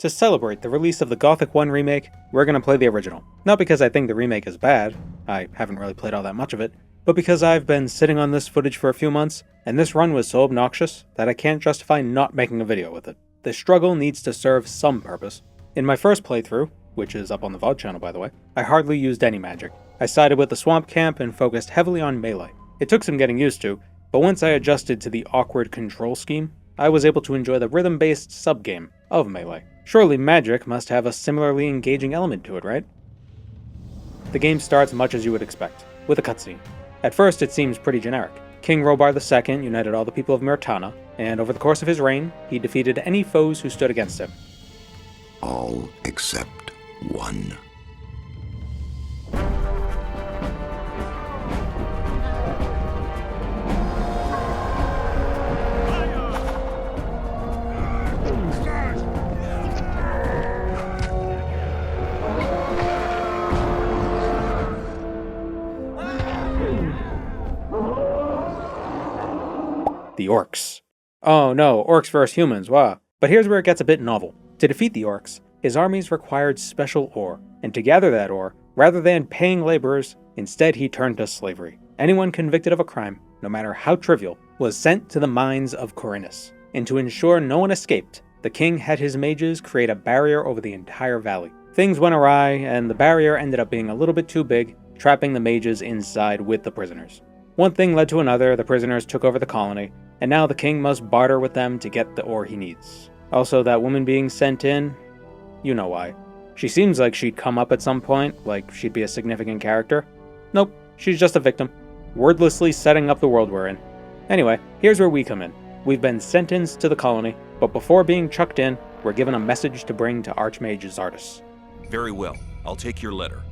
To celebrate the release of the Gothic 1 remake, we're going to play the original. Not because I think the remake is bad, I haven't really played all that much of it, but because I've been sitting on this footage for a few months, and this run was so obnoxious that I can't justify not making a video with it. The struggle needs to serve some purpose. In my first playthrough, which is up on the VOD channel by the way, I hardly used any magic. I sided with the swamp camp and focused heavily on melee. It took some getting used to, but once I adjusted to the awkward control scheme, I was able to enjoy the rhythm-based sub-game of melee. Surely magic must have a similarly engaging element to it, right? The game starts much as you would expect, with a cutscene. At first it seems pretty generic. King Robar II united all the people of Myrtana, and over the course of his reign, he defeated any foes who stood against him. All except one. The orcs. Oh no, orcs versus humans, wow. But here's where it gets a bit novel. To defeat the orcs, his armies required special ore, and to gather that ore, rather than paying laborers, instead he turned to slavery. Anyone convicted of a crime, no matter how trivial, was sent to the mines of Corinus. And to ensure no one escaped, the king had his mages create a barrier over the entire valley. Things went awry, and the barrier ended up being a little bit too big, trapping the mages inside with the prisoners. One thing led to another, the prisoners took over the colony, and now the king must barter with them to get the ore he needs. Also, that woman being sent in, you know why. She seems like she'd come up at some point, like she'd be a significant character. Nope, she's just a victim, wordlessly setting up the world we're in. Anyway, here's where we come in. We've been sentenced to the colony, but before being chucked in, we're given a message to bring to Archmage Zardus. Very well, I'll take your letter.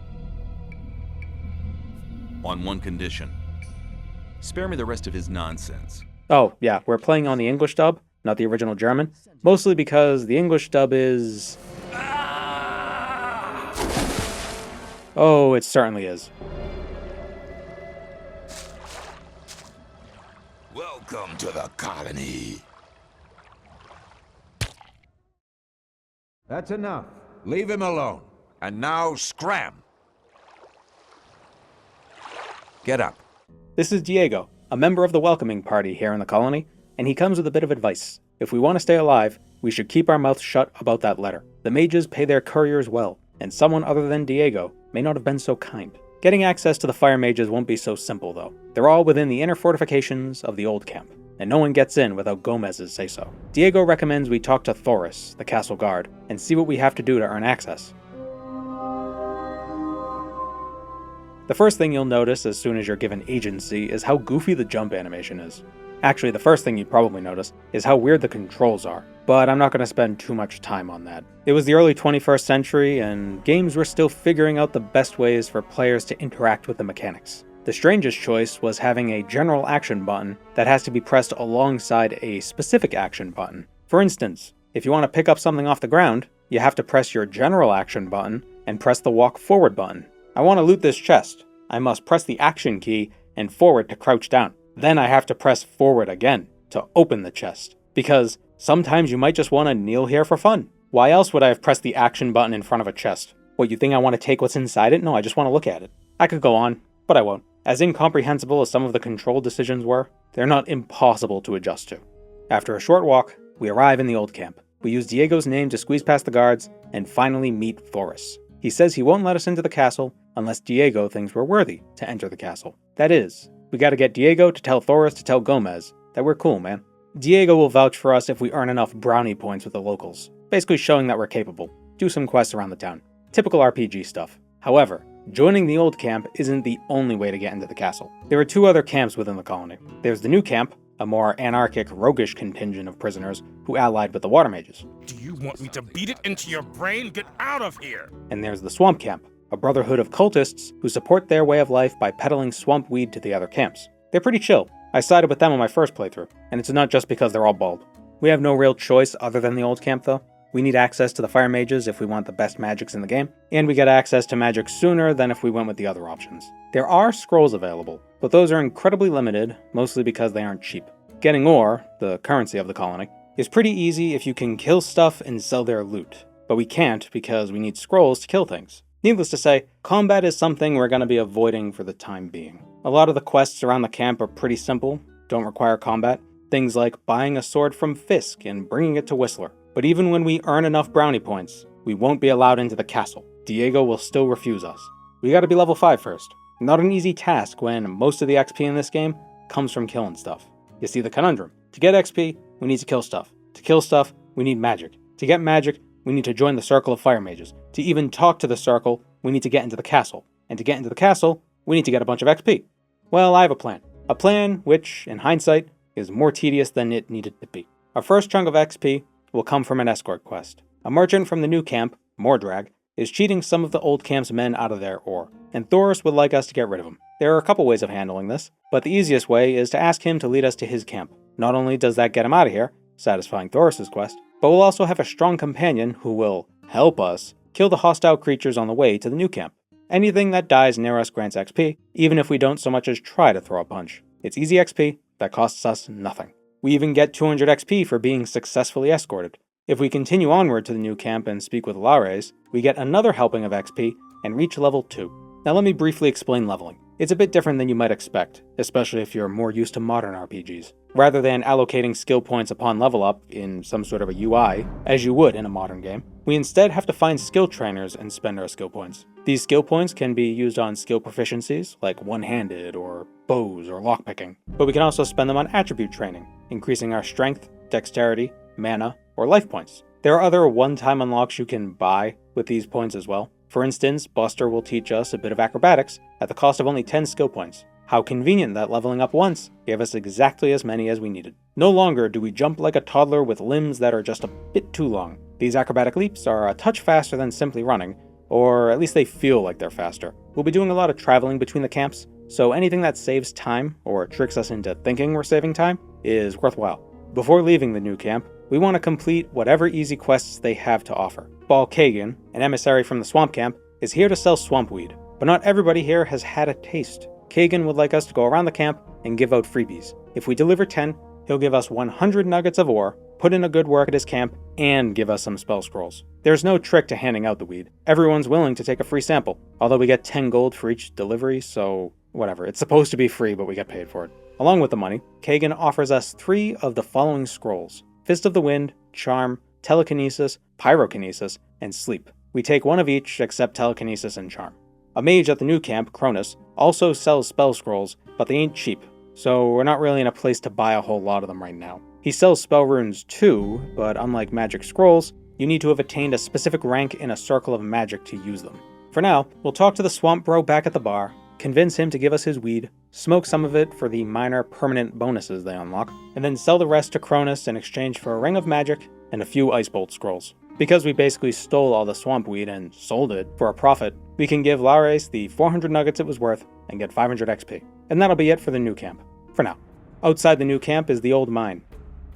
On one condition. Spare me the rest of his nonsense. Oh, yeah, we're playing on the English dub, not the original German, mostly because the English dub is... Oh, it certainly is. Welcome to the colony. That's enough. Leave him alone. And now scram. Get up. This is Diego, a member of the welcoming party here in the colony, and he comes with a bit of advice. If we want to stay alive, we should keep our mouths shut about that letter. The mages pay their couriers well, and someone other than Diego may not have been so kind. Getting access to the fire mages won't be so simple though. They're all within the inner fortifications of the old camp, and no one gets in without Gomez's say-so. Diego recommends we talk to Thoris, the castle guard, and see what we have to do to earn access. The first thing you'll notice as soon as you're given agency is how goofy the jump animation is. Actually, the first thing you'd probably notice is how weird the controls are, but I'm not going to spend too much time on that. It was the early 21st century, and games were still figuring out the best ways for players to interact with the mechanics. The strangest choice was having a general action button that has to be pressed alongside a specific action button. For instance, if you want to pick up something off the ground, you have to press your general action button and press the walk forward button. I want to loot this chest. I must press the action key and forward to crouch down. Then I have to press forward again to open the chest. Because sometimes you might just want to kneel here for fun. Why else would I have pressed the action button in front of a chest? What, you think I want to take what's inside it? No, I just want to look at it. I could go on, but I won't. As incomprehensible as some of the control decisions were, they're not impossible to adjust to. After a short walk, we arrive in the old camp. We use Diego's name to squeeze past the guards and finally meet Thoris. He says he won't let us into the castle unless Diego thinks we're worthy to enter the castle. That is, we gotta get Diego to tell Thoris to tell Gomez that we're cool, man. Diego will vouch for us if we earn enough brownie points with the locals, basically showing that we're capable. Do some quests around the town. Typical RPG stuff. However, joining the old camp isn't the only way to get into the castle. There are two other camps within the colony. There's the new camp, a more anarchic, roguish contingent of prisoners who allied with the water mages. Do you want me to beat it into your brain? Get out of here! And there's the swamp camp, a brotherhood of cultists who support their way of life by peddling swamp weed to the other camps. They're pretty chill. I sided with them on my first playthrough, and it's not just because they're all bald. We have no real choice other than the old camp though. We need access to the fire mages if we want the best magics in the game, and we get access to magic sooner than if we went with the other options. There are scrolls available, but those are incredibly limited, mostly because they aren't cheap. Getting ore, the currency of the colony, is pretty easy if you can kill stuff and sell their loot. but we can't because we need scrolls to kill things. Needless to say, combat is something we're going to be avoiding for the time being. A lot of the quests around the camp are pretty simple, don't require combat. Things like buying a sword from Fisk and bringing it to Whistler. But even when we earn enough brownie points, we won't be allowed into the castle. Diego will still refuse us. We gotta be level 5 first. Not an easy task when most of the XP in this game comes from killing stuff. You see the conundrum. To get XP, we need to kill stuff. To kill stuff, we need magic. To get magic, we need to join the Circle of Fire Mages. To even talk to the Circle, we need to get into the castle. And to get into the castle, we need to get a bunch of XP. Well, I have a plan. A plan which, in hindsight, is more tedious than it needed to be. Our first chunk of XP will come from an escort quest. A merchant from the new camp, Mordrag, is cheating some of the old camp's men out of their ore, and Thoris would like us to get rid of him. There are a couple ways of handling this, but the easiest way is to ask him to lead us to his camp. Not only does that get him out of here, satisfying Thoris's quest, but we'll also have a strong companion who will help us kill the hostile creatures on the way to the new camp. Anything that dies near us grants XP, even if we don't so much as try to throw a punch. It's easy XP that costs us nothing. We even get 200 XP for being successfully escorted. If we continue onward to the new camp and speak with Lares, we get another helping of XP and reach level 2. Now let me briefly explain leveling. It's a bit different than you might expect, especially if you're more used to modern RPGs. Rather than allocating skill points upon level up in some sort of a UI, as you would in a modern game, we instead have to find skill trainers and spend our skill points. These skill points can be used on skill proficiencies, like one-handed or bows or lockpicking, but we can also spend them on attribute training, increasing our strength, dexterity, mana, or life points. There are other one-time unlocks you can buy with these points as well. For instance, Buster will teach us a bit of acrobatics at the cost of only 10 skill points. How convenient that leveling up once gave us exactly as many as we needed. No longer do we jump like a toddler with limbs that are just a bit too long. These acrobatic leaps are a touch faster than simply running, or at least they feel like they're faster. We'll be doing a lot of traveling between the camps, so anything that saves time or tricks us into thinking we're saving time is worthwhile. Before leaving the new camp, we want to complete whatever easy quests they have to offer. Bal Kagan, an emissary from the swamp camp, is here to sell swampweed, but not everybody here has had a taste. Kagan would like us to go around the camp and give out freebies. If we deliver 10, he'll give us 100 nuggets of ore, put in a good work at his camp, and give us some spell scrolls. There's no trick to handing out the weed. Everyone's willing to take a free sample, although we get 10 gold for each delivery, so whatever. It's supposed to be free, but we get paid for it. Along with the money, Kagan offers us 3 of the following scrolls: Fist of the Wind, Charm, Telekinesis, Pyrokinesis, and Sleep. We take one of each except Telekinesis and Charm. A mage at the new camp, Cronus, also sells spell scrolls, but they ain't cheap, so we're not really in a place to buy a whole lot of them right now. He sells spell runes too, but unlike magic scrolls, you need to have attained a specific rank in a circle of magic to use them. For now, we'll talk to the swamp bro back at the bar, convince him to give us his weed, smoke some of it for the minor permanent bonuses they unlock, and then sell the rest to Cronus in exchange for a ring of magic and a few ice bolt scrolls. Because we basically stole all the swamp weed and sold it for a profit, we can give Lares the 400 nuggets it was worth and get 500 XP. And that'll be it for the new camp. For now. Outside the new camp is the old mine.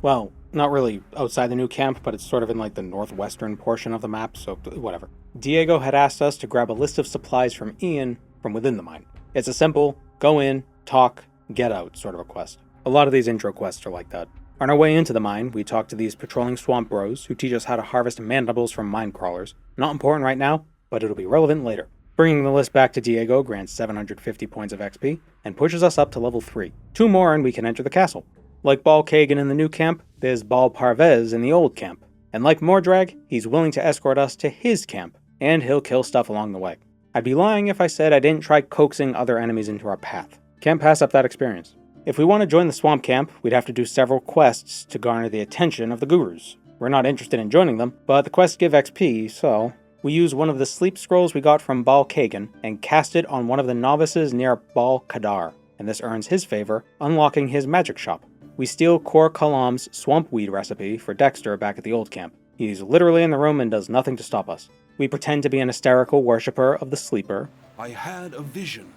Well, not really outside the new camp, but it's sort of in like the northwestern portion of the map, so whatever. Diego had asked us to grab a list of supplies from Ian from within the mine. It's a simple, go in, talk, get out sort of a quest. A lot of these intro quests are like that. On our way into the mine, we talk to these patrolling swamp bros who teach us how to harvest mandibles from mine crawlers. Not important right now, but it'll be relevant later. Bringing the list back to Diego grants 750 points of XP and pushes us up to level 3. 2 more and we can enter the castle. Like Bal Kagan in the new camp, there's Bal Parvez in the old camp. And like Mordrag, he's willing to escort us to his camp, and he'll kill stuff along the way. I'd be lying if I said I didn't try coaxing other enemies into our path. Can't pass up that experience. If we want to join the swamp camp, we'd have to do several quests to garner the attention of the gurus. We're not interested in joining them, but the quests give XP, so we use one of the sleep scrolls we got from Bal Kagan and cast it on one of the novices near Bal Kadar, and this earns his favor, unlocking his magic shop. We steal Kor Kalam's swamp weed recipe for Dexter back at the old camp. He's literally in the room and does nothing to stop us. We pretend to be an hysterical worshipper of the sleeper. I had a vision.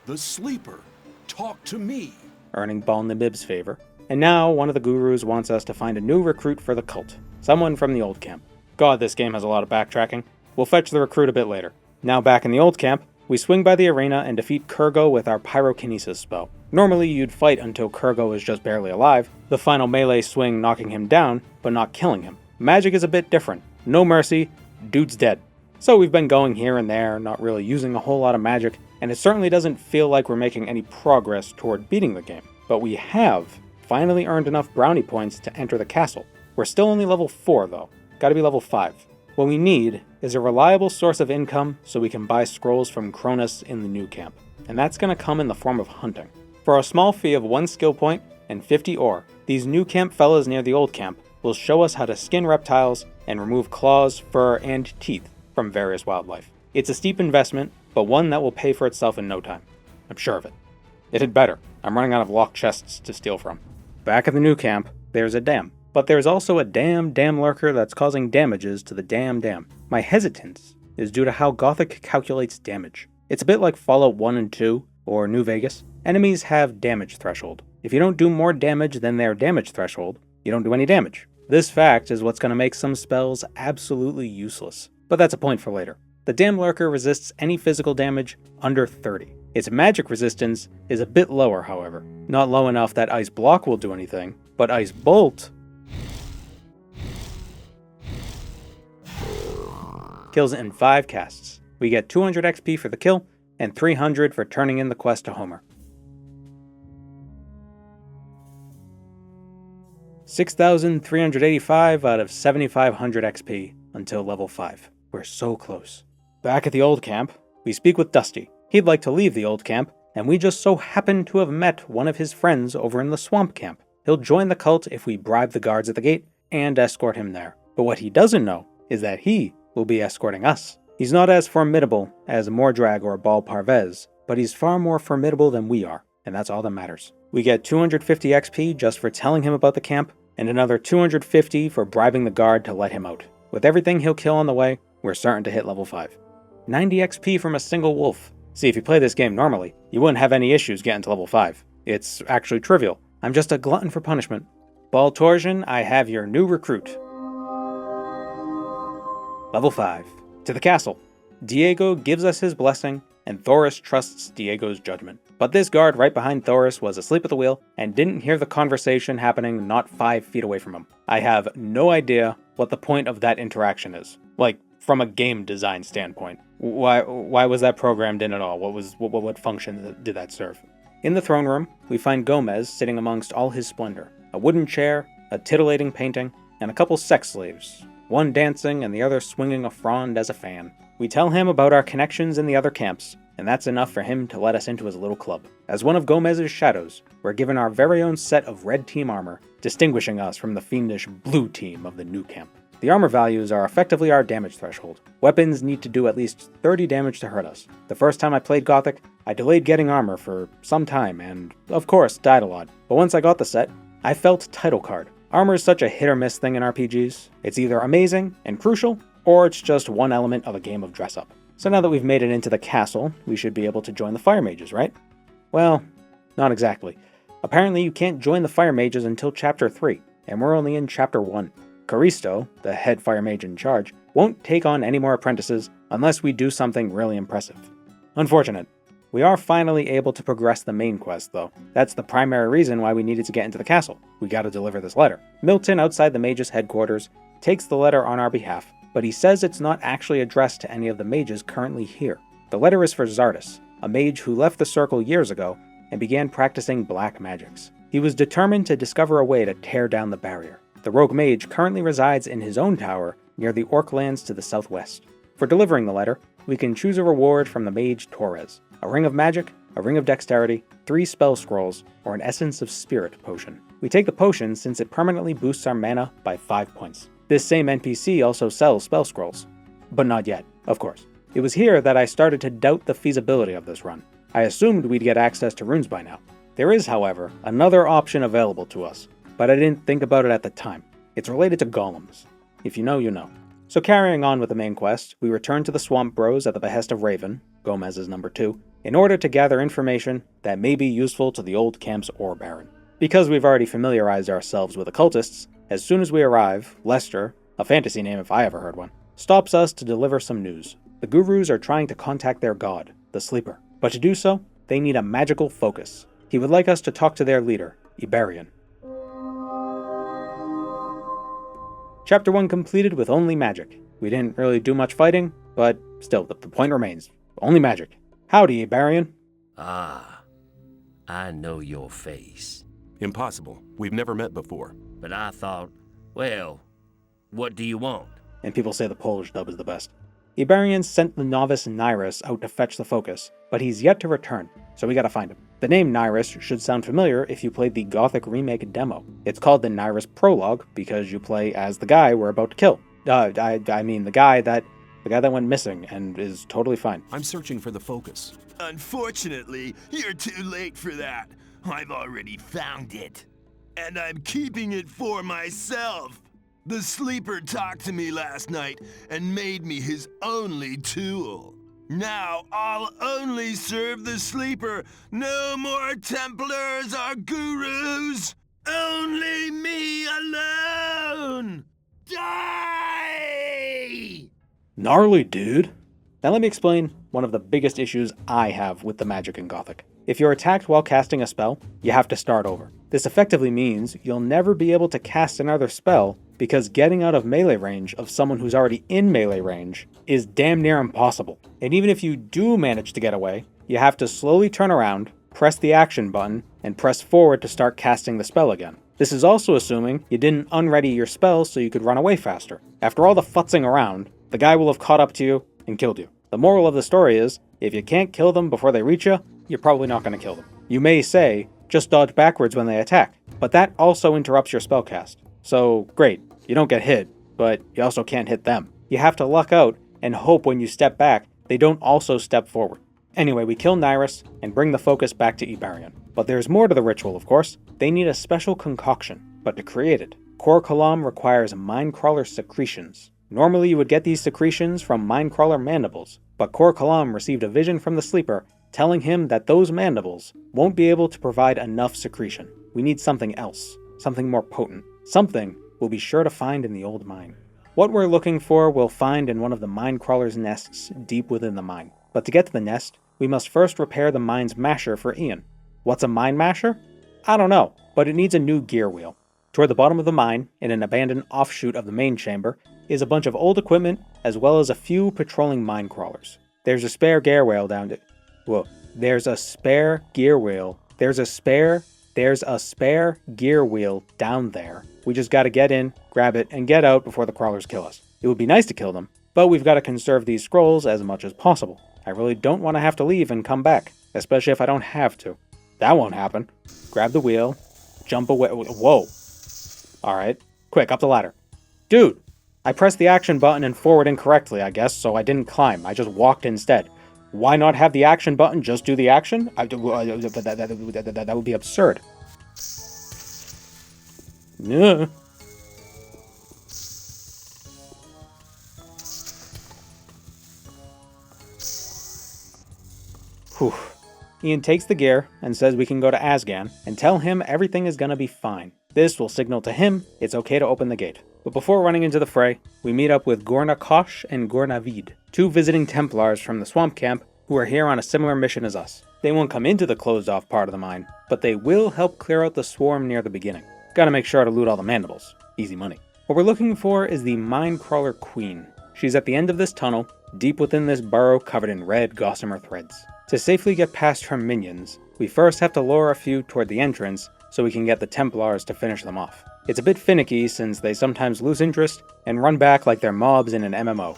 The sleeper talked to me. Earning Bal Nabib's favor. And now one of the gurus wants us to find a new recruit for the cult. Someone from the old camp. God, this game has a lot of backtracking. We'll fetch the recruit a bit later. Now back in the old camp, we swing by the arena and defeat Kurgo with our pyrokinesis spell. Normally you'd fight until Kurgo is just barely alive, the final melee swing knocking him down, but not killing him. Magic is a bit different. No mercy, dude's dead. So we've been going here and there, not really using a whole lot of magic, and it certainly doesn't feel like we're making any progress toward beating the game. But we have finally earned enough brownie points to enter the castle. We're still only level 4 though, gotta be level 5. What we need is a reliable source of income so we can buy scrolls from Cronus in the new camp, and that's gonna come in the form of hunting. For a small fee of 1 skill point and 50 ore, these new camp fellas near the old camp will show us how to skin reptiles and remove claws, fur, and teeth from various wildlife. It's a steep investment, but one that will pay for itself in no time. I'm sure of it. It had better. I'm running out of locked chests to steal from. Back at the new camp, there's a dam. But there's also a dam lurker that's causing damages to the dam. My hesitance is due to how Gothic calculates damage. It's a bit like Fallout 1 and 2, or New Vegas. Enemies have damage threshold. If you don't do more damage than their damage threshold, you don't do any damage. This fact is what's going to make some spells absolutely useless. But that's a point for later. The dam lurker resists any physical damage under 30. Its magic resistance is a bit lower, however. Not low enough that Ice Block will do anything, but Ice Bolt kills it in 5 casts. We get 200 XP for the kill, and 300 for turning in the quest to Homer. 6,385 out of 7,500 XP until level 5. We're so close. Back at the old camp, we speak with Dusty. He'd like to leave the old camp, and we just so happen to have met one of his friends over in the swamp camp. He'll join the cult if we bribe the guards at the gate and escort him there. But what he doesn't know is that he will be escorting us. He's not as formidable as Mordrag or Bal Parvez, but he's far more formidable than we are, and that's all that matters. We get 250 XP just for telling him about the camp, and another 250 for bribing the guard to let him out. With everything he'll kill on the way, we're certain to hit level 5. 90 XP from a single wolf. See, if you play this game normally, you wouldn't have any issues getting to level 5. It's actually trivial. I'm just a glutton for punishment. Bal Torsion, I have your new recruit. Level 5. To the castle. Diego gives us his blessing, and Thoris trusts Diego's judgment. But this guard right behind Thoris was asleep at the wheel and didn't hear the conversation happening not 5 feet away from him. I have no idea what the point of that interaction is. Like, from a game design standpoint. Why was that programmed in at all? What function did that serve? In the throne room, we find Gomez sitting amongst all his splendor. A wooden chair, a titillating painting, and a couple sex slaves. One dancing and the other swinging a frond as a fan. We tell him about our connections in the other camps, and that's enough for him to let us into his little club. As one of Gomez's shadows, we're given our very own set of red team armor, distinguishing us from the fiendish blue team of the new camp. The armor values are effectively our damage threshold. Weapons need to do at least 30 damage to hurt us. The first time I played Gothic, I delayed getting armor for some time and, of course, died a lot. But once I got the set, I felt title card. Armor is such a hit or miss thing in RPGs. It's either amazing and crucial, or it's just one element of a game of dress up. So now that we've made it into the castle, we should be able to join the fire mages, right? Well, not exactly. Apparently you can't join the fire mages until chapter 3, and we're only in chapter 1. Caristo, the head fire mage in charge, won't take on any more apprentices unless we do something really impressive. Unfortunate. We are finally able to progress the main quest, though. That's the primary reason why we needed to get into the castle. We gotta deliver this letter. Milton, outside the mage's headquarters, takes the letter on our behalf, but he says it's not actually addressed to any of the mages currently here. The letter is for Zardus, a mage who left the circle years ago and began practicing black magics. He was determined to discover a way to tear down the barrier. The rogue mage currently resides in his own tower near the Orclands to the southwest. For delivering the letter, we can choose a reward from the mage Torres: a ring of magic, a ring of dexterity, 3 spell scrolls, or an essence of spirit potion. We take the potion since it permanently boosts our mana by 5 points. This same NPC also sells spell scrolls. But not yet, of course. It was here that I started to doubt the feasibility of this run. I assumed we'd get access to runes by now. There is, however, another option available to us, but I didn't think about it at the time. It's related to golems. If you know, you know. So carrying on with the main quest, we return to the Swamp Bros at the behest of Raven, Gomez's number 2, in order to gather information that may be useful to the old camp's ore baron. Because we've already familiarized ourselves with occultists, as soon as we arrive, Lester, a fantasy name if I ever heard one, stops us to deliver some news. The gurus are trying to contact their god, the Sleeper, but to do so, they need a magical focus. He would like us to talk to their leader, Iberian. Chapter 1 completed with only magic. We didn't really do much fighting, but still, the point remains. Only magic. Howdy, Barian. Ah, I know your face. Impossible. We've never met before. But I thought, well, what do you want? And people say the Polish dub is the best. Ibarian sent the novice Nyrus out to fetch the focus, but he's yet to return, so we gotta find him. The name Nyrus should sound familiar if you played the Gothic Remake demo. It's called the Nyrus Prologue because you play as the guy we're about to kill. I mean the guy that went missing and is totally fine. I'm searching for the focus. Unfortunately, you're too late for that. I've already found it. And I'm keeping it for myself. The Sleeper talked to me last night and made me his only tool. Now I'll only serve the Sleeper. No more Templars or Gurus. Only me alone. Die! Gnarly, dude. Now let me explain one of the biggest issues I have with the magic in Gothic. If you're attacked while casting a spell, you have to start over. This effectively means you'll never be able to cast another spell because getting out of melee range of someone who's already in melee range is damn near impossible. And even if you do manage to get away, you have to slowly turn around, press the action button, and press forward to start casting the spell again. This is also assuming you didn't unready your spell so you could run away faster. After all the futzing around, the guy will have caught up to you and killed you. The moral of the story is, if you can't kill them before they reach you, you're probably not going to kill them. You may say, just dodge backwards when they attack, but that also interrupts your spell cast. So, great, you don't get hit, but you also can't hit them. You have to luck out and hope when you step back, they don't also step forward. Anyway, we kill Nyrus and bring the focus back to Ibarian. But there's more to the ritual, of course. They need a special concoction, but to create it, Kor Kalam requires Mindcrawler secretions. Normally you would get these secretions from Mindcrawler mandibles, but Kor Kalam received a vision from the Sleeper telling him that those mandibles won't be able to provide enough secretion. We need something else, something more potent, something we'll be sure to find in the old mine. What we're looking for we'll find in one of the Mindcrawler's nests deep within the mine. But to get to the nest, we must first repair the mine's masher for Ian. What's a mine masher? I don't know, but it needs a new gear wheel. Toward the bottom of the mine, in an abandoned offshoot of the main chamber, is a bunch of old equipment as well as a few patrolling mine crawlers. There's a spare gear wheel down it. Whoa. There's a spare gear wheel. There's a spare gear wheel down there. We just gotta get in, grab it, and get out before the crawlers kill us. It would be nice to kill them, but we've gotta conserve these scrolls as much as possible. I really don't want to have to leave and come back, especially if I don't have to. That won't happen. Grab the wheel, jump away. Whoa. Alright, quick, up the ladder. Dude, I pressed the action button and forward incorrectly, I guess, so I didn't climb. I just walked instead. Why not have the action button just do the action? That would be absurd. Yeah. Whew. Ian takes the gear and says we can go to Asgan and tell him everything is gonna be fine. This will signal to him it's okay to open the gate. But before running into the fray, we meet up with Gorna Kosh and Gorna Vid, two visiting Templars from the swamp camp who are here on a similar mission as us. They won't come into the closed off part of the mine, but they will help clear out the swarm near the beginning. Gotta make sure to loot all the mandibles. Easy money. What we're looking for is the Mindcrawler Queen. She's at the end of this tunnel, deep within this burrow covered in red gossamer threads. To safely get past her minions, we first have to lure a few toward the entrance so we can get the Templars to finish them off. It's a bit finicky since they sometimes lose interest and run back like they're mobs in an MMO.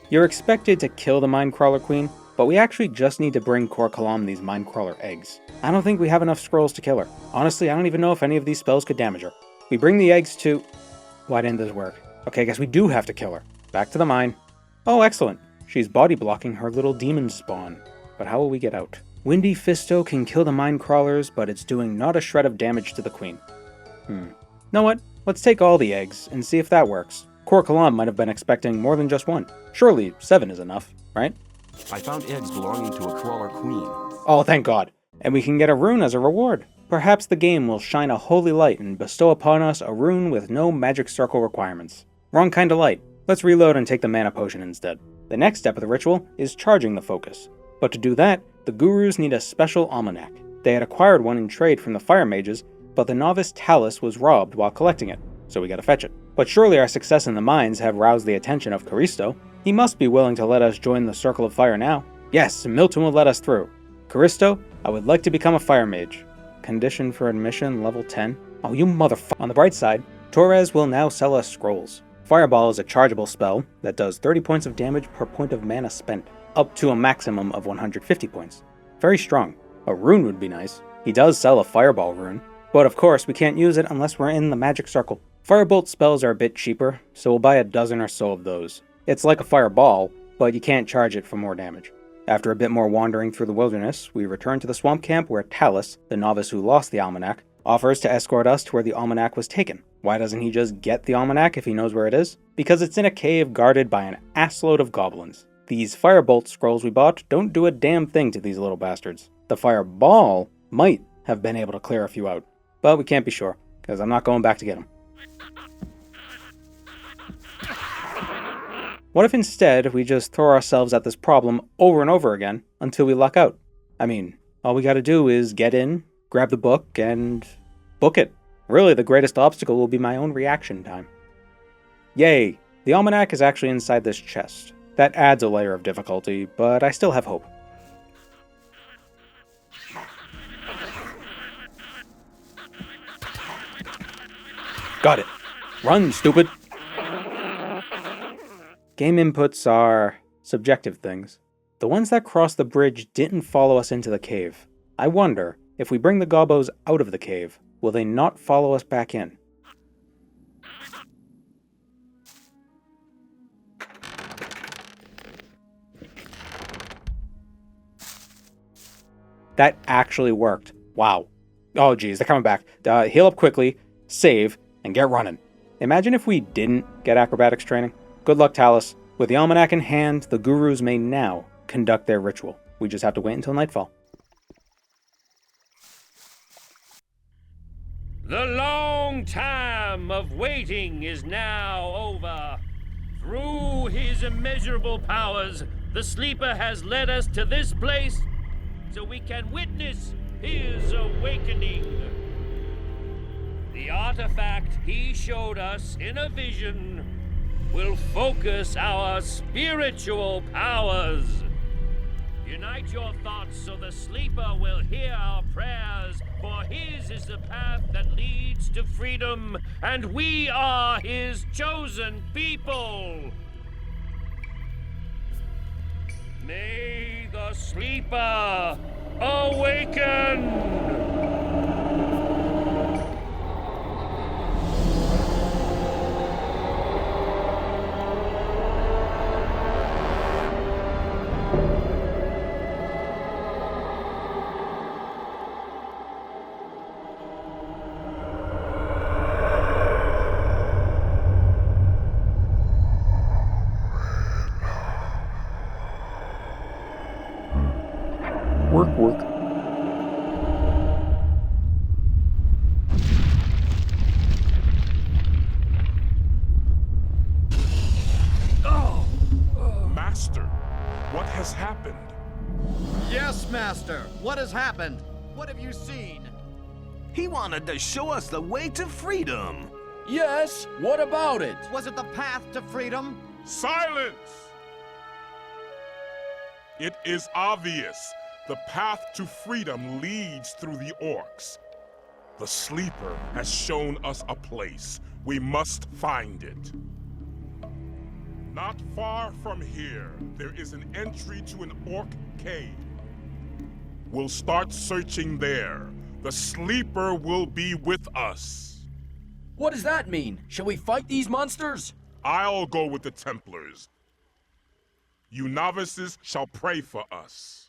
You're expected to kill the Mindcrawler Queen, but we actually just need to bring Kor Kalam these Mindcrawler eggs. I don't think we have enough scrolls to kill her. Honestly, I don't even know if any of these spells could damage her. We bring the eggs to... Why didn't this work? Okay, I guess we do have to kill her. Back to the mine. Oh, excellent. She's body blocking her little demon spawn. But how will we get out? Windy Fisto can kill the Mindcrawlers, but it's doing not a shred of damage to the Queen. Know what? Let's take all the eggs and see if that works. Kor Kalam might have been expecting more than just one. Surely 7 is enough, right? I found eggs belonging to a crawler queen. Oh, thank God. And we can get a rune as a reward. Perhaps the game will shine a holy light and bestow upon us a rune with no magic circle requirements. Wrong kind of light. Let's reload and take the mana potion instead. The next step of the ritual is charging the focus. But to do that, the gurus need a special almanac. They had acquired one in trade from the fire mages, but the novice Talus was robbed while collecting it, so we gotta fetch it. But surely our success in the mines have roused the attention of Callisto. He must be willing to let us join the Circle of Fire now. Yes, Milton will let us through. Callisto, I would like to become a fire mage. Condition for admission, level 10. Oh, you motherfucker. On the bright side, Torres will now sell us scrolls. Fireball is a chargeable spell that does 30 points of damage per point of mana spent, up to a maximum of 150 points. Very strong. A rune would be nice. He does sell a Fireball rune, but of course we can't use it unless we're in the magic circle. Firebolt spells are a bit cheaper, so we'll buy a dozen or so of those. It's like a Fireball, but you can't charge it for more damage. After a bit more wandering through the wilderness, we return to the swamp camp where Talus, the novice who lost the almanac, offers to escort us to where the almanac was taken. Why doesn't he just get the almanac if he knows where it is? Because it's in a cave guarded by an assload of goblins. These Firebolt scrolls we bought don't do a damn thing to these little bastards. The Fireball might have been able to clear a few out, but we can't be sure, because I'm not going back to get them. What if instead we just throw ourselves at this problem over and over again until we luck out? I mean, all we gotta do is get in, grab the book, and book it. Really, the greatest obstacle will be my own reaction time. Yay! The almanac is actually inside this chest. That adds a layer of difficulty, but I still have hope. Got it. Run, stupid! Game inputs are subjective things. The ones that crossed the bridge didn't follow us into the cave. I wonder, if we bring the gobbos out of the cave, will they not follow us back in? That actually worked. Wow. Oh geez, they're coming back. Heal up quickly, save, and get running. Imagine if we didn't get acrobatics training. Good luck, Talus. With the almanac in hand, the gurus may now conduct their ritual. We just have to wait until nightfall. The long time of waiting is now over. Through his immeasurable powers, the Sleeper has led us to this place so we can witness his awakening. The artifact he showed us in a vision will focus our spiritual powers. Unite your thoughts so the Sleeper will hear our prayers, for his is the path that leads to freedom, and we are his chosen people. May the Sleeper awaken! Work. Master, what has happened? Yes, Master. What has happened? What have you seen? He wanted to show us the way to freedom. Yes, what about it? Was it the path to freedom? Silence! It is obvious. The path to freedom leads through the orcs. The Sleeper has shown us a place. We must find it. Not far from here, there is an entry to an orc cave. We'll start searching there. The Sleeper will be with us. What does that mean? Shall we fight these monsters? I'll go with the Templars. You novices shall pray for us.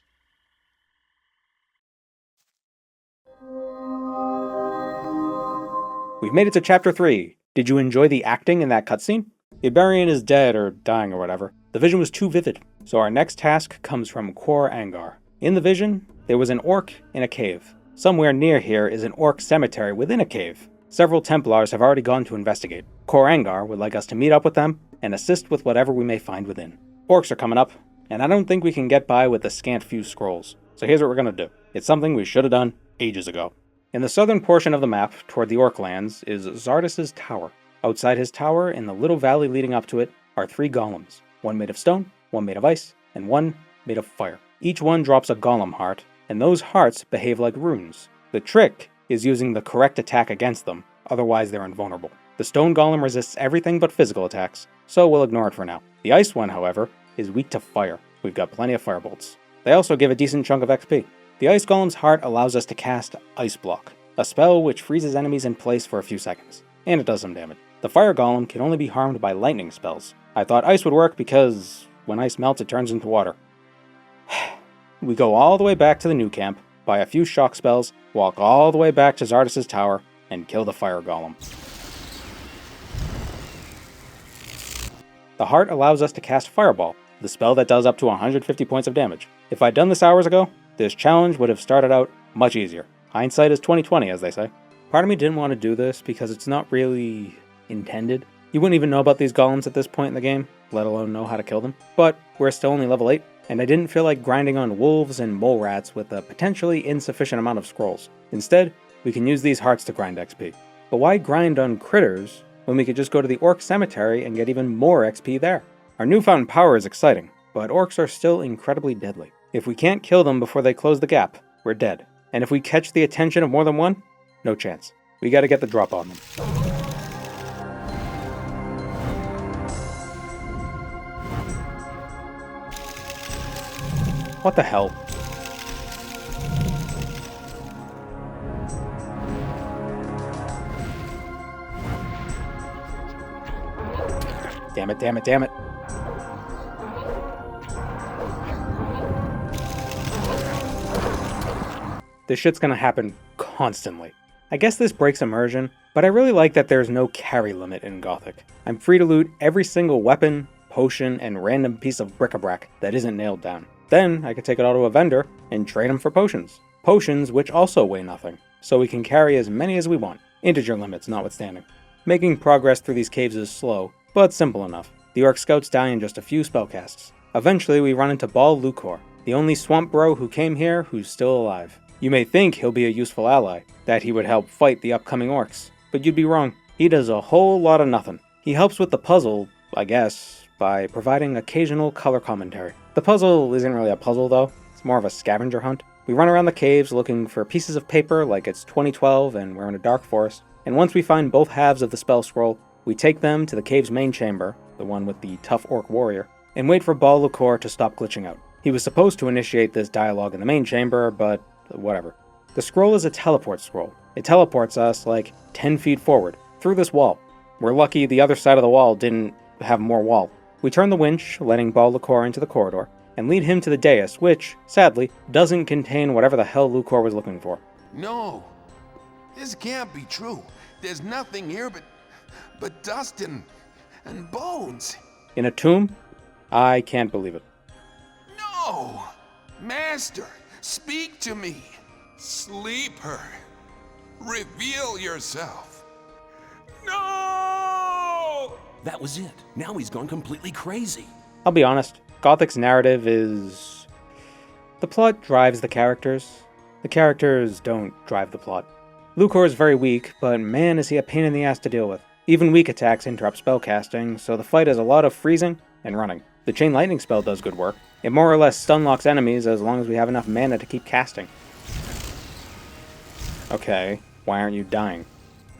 We've made it to Chapter 3. Did you enjoy the acting in that cutscene? Iberian is dead or dying or whatever. The vision was too vivid. So our next task comes from Kor Angar. In the vision, there was an orc in a cave. Somewhere near here is an orc cemetery within a cave. Several Templars have already gone to investigate. Kor Angar would like us to meet up with them and assist with whatever we may find within. Orcs are coming up, and I don't think we can get by with the scant few scrolls. So here's what we're gonna do. It's something we should have done ages ago. In the southern portion of the map, toward the Orc lands, is Zardas's Tower. Outside his tower, in the little valley leading up to it, are 3 golems. One made of stone, one made of ice, and one made of fire. Each one drops a golem heart, and those hearts behave like runes. The trick is using the correct attack against them, otherwise they're invulnerable. The stone golem resists everything but physical attacks, so we'll ignore it for now. The ice one, however, is weak to fire. We've got plenty of firebolts. They also give a decent chunk of XP. The ice golem's heart allows us to cast Ice Block, a spell which freezes enemies in place for a few seconds, and it does some damage. The fire golem can only be harmed by lightning spells. I thought ice would work because when ice melts it turns into water. We go all the way back to the new camp, buy a few shock spells, walk all the way back to Xardus' tower, and kill the fire golem. The heart allows us to cast Fireball, the spell that does up to 150 points of damage. If I'd done this hours ago, this challenge would have started out much easier. Hindsight is 20/20, as they say. Part of me didn't want to do this because it's not really intended. You wouldn't even know about these golems at this point in the game, let alone know how to kill them. But we're still only level 8, and I didn't feel like grinding on wolves and mole rats with a potentially insufficient amount of scrolls. Instead, we can use these hearts to grind XP. But why grind on critters when we could just go to the orc cemetery and get even more XP there? Our newfound power is exciting, but orcs are still incredibly deadly. If we can't kill them before they close the gap, we're dead. And if we catch the attention of more than one, no chance. We gotta get the drop on them. What the hell? Damn it, damn it, damn it. This shit's gonna happen constantly. I guess this breaks immersion, but I really like that there's no carry limit in Gothic. I'm free to loot every single weapon, potion, and random piece of bric-a-brac that isn't nailed down. Then I could take it all to a vendor and trade them for potions. Potions which also weigh nothing, so we can carry as many as we want, integer limits notwithstanding. Making progress through these caves is slow, but simple enough. The orc scouts die in just a few spellcasts. Eventually we run into Bal Lucor, the only swamp bro who came here who's still alive. You may think he'll be a useful ally, that he would help fight the upcoming orcs, but you'd be wrong. He does a whole lot of nothing. He helps with the puzzle, I guess, by providing occasional color commentary. The puzzle isn't really a puzzle though, it's more of a scavenger hunt. We run around the caves looking for pieces of paper like it's 2012 and we're in a dark forest, and once we find both halves of the spell scroll, we take them to the cave's main chamber, the one with the tough orc warrior, and wait for Bal Lucor to stop glitching out. He was supposed to initiate this dialogue in the main chamber, but whatever. The scroll is a teleport scroll. It teleports us like 10 feet forward, through this wall. We're lucky the other side of the wall didn't have more wall. We turn the winch, letting Bal Lucor into the corridor, and lead him to the dais, which, sadly, doesn't contain whatever the hell Lucor was looking for. No, this can't be true. There's nothing here but dust and bones. In a tomb? I can't believe it. No! Master, speak to me. Sleeper, reveal yourself. No! That was it. Now he's gone completely crazy. I'll be honest, Gothic's narrative is... the plot drives the characters. The characters don't drive the plot. Lucor is very weak, but man is he a pain in the ass to deal with. Even weak attacks interrupt spellcasting, so the fight is a lot of freezing and running. The Chain Lightning spell does good work. It more or less stun locks enemies as long as we have enough mana to keep casting. Okay, why aren't you dying?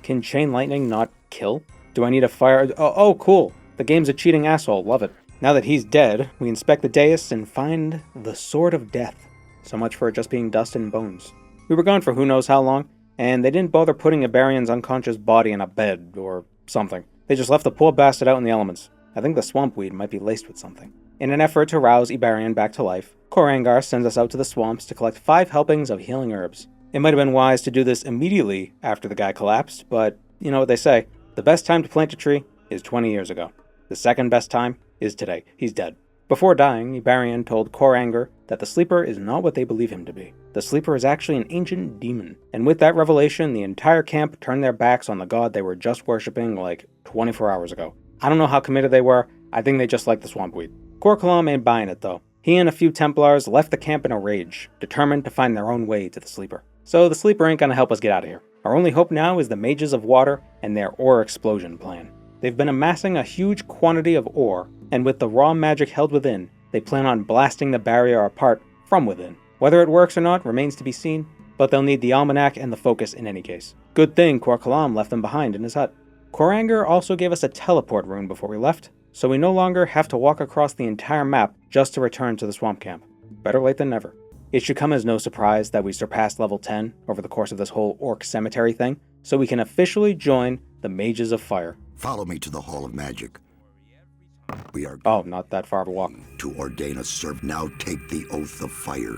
Can Chain Lightning not kill? Do I need a fire? Oh, cool. The game's a cheating asshole, love it. Now that he's dead, we inspect the dais and find the Sword of Death. So much for it just being dust and bones. We were gone for who knows how long, and they didn't bother putting Iberian's unconscious body in a bed or something. They just left the poor bastard out in the elements. I think the swamp weed might be laced with something. In an effort to rouse Iberian back to life, Korangar sends us out to the swamps to collect 5 helpings of healing herbs. It might have been wise to do this immediately after the guy collapsed, but you know what they say, the best time to plant a tree is 20 years ago. The second best time is today. He's dead. Before dying, Iberian told Korangar that the Sleeper is not what they believe him to be. The Sleeper is actually an ancient demon, and with that revelation, the entire camp turned their backs on the god they were just worshipping like 24 hours ago. I don't know how committed they were, I think they just liked the swamp weed. Korkalam ain't buying it though. He and a few Templars left the camp in a rage, determined to find their own way to the Sleeper. So the Sleeper ain't gonna help us get out of here. Our only hope now is the Mages of Water and their ore explosion plan. They've been amassing a huge quantity of ore, and with the raw magic held within, they plan on blasting the barrier apart from within. Whether it works or not remains to be seen, but they'll need the almanac and the focus in any case. Good thing Kor Kalam left them behind in his hut. Koranger also gave us a teleport rune before we left, so we no longer have to walk across the entire map just to return to the swamp camp. Better late than never. It should come as no surprise that we surpassed level 10 over the course of this whole orc cemetery thing, so we can officially join the Mages of Fire. Follow me to the Hall of Magic. We are not that far of a walk. To ordain a servant. Now take the oath of fire.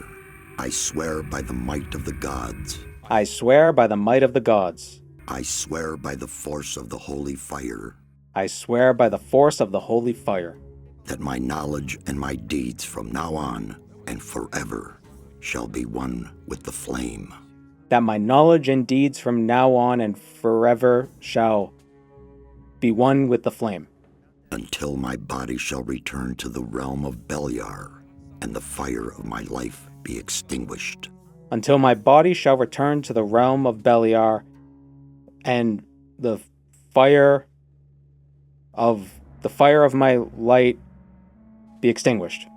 I swear by the might of the gods. I swear by the might of the gods. I swear by the force of the holy fire. I swear by the force of the holy fire. That my knowledge and my deeds from now on and forever shall be one with the flame. That my knowledge and deeds from now on and forever shall be one with the flame. Until my body shall return to the realm of Beliar, and the fire of my life be extinguished. Until my body shall return to the realm of Beliar, and the fire of my light be extinguished.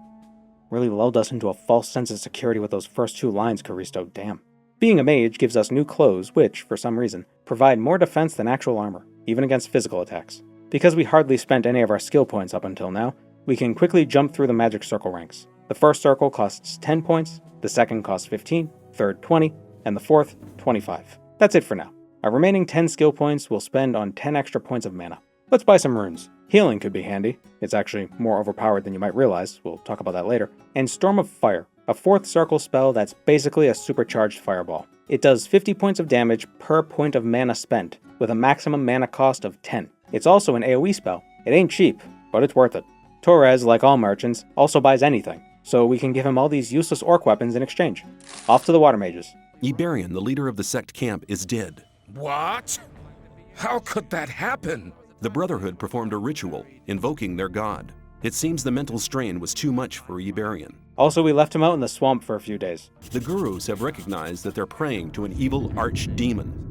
Really lulled us into a false sense of security with those first two lines, Karisto, damn. Being a mage gives us new clothes which, for some reason, provide more defense than actual armor, even against physical attacks. Because we hardly spent any of our skill points up until now, we can quickly jump through the magic circle ranks. The first circle costs 10 points, the second costs 15, third 20, and the fourth 25. That's it for now. Our remaining 10 skill points we'll spend on 10 extra points of mana. Let's buy some runes. Healing could be handy. It's actually more overpowered than you might realize. We'll talk about that later. And Storm of Fire, a fourth circle spell that's basically a supercharged fireball. It does 50 points of damage per point of mana spent, with a maximum mana cost of 10. It's also an AoE spell. It ain't cheap, but it's worth it. Torres, like all merchants, also buys anything, so we can give him all these useless orc weapons in exchange. Off to the water mages. Iberian, the leader of the sect camp, is dead. What? How could that happen? The Brotherhood performed a ritual, invoking their god. It seems the mental strain was too much for Iberian. Also, we left him out in the swamp for a few days. The gurus have recognized that they're praying to an evil archdemon.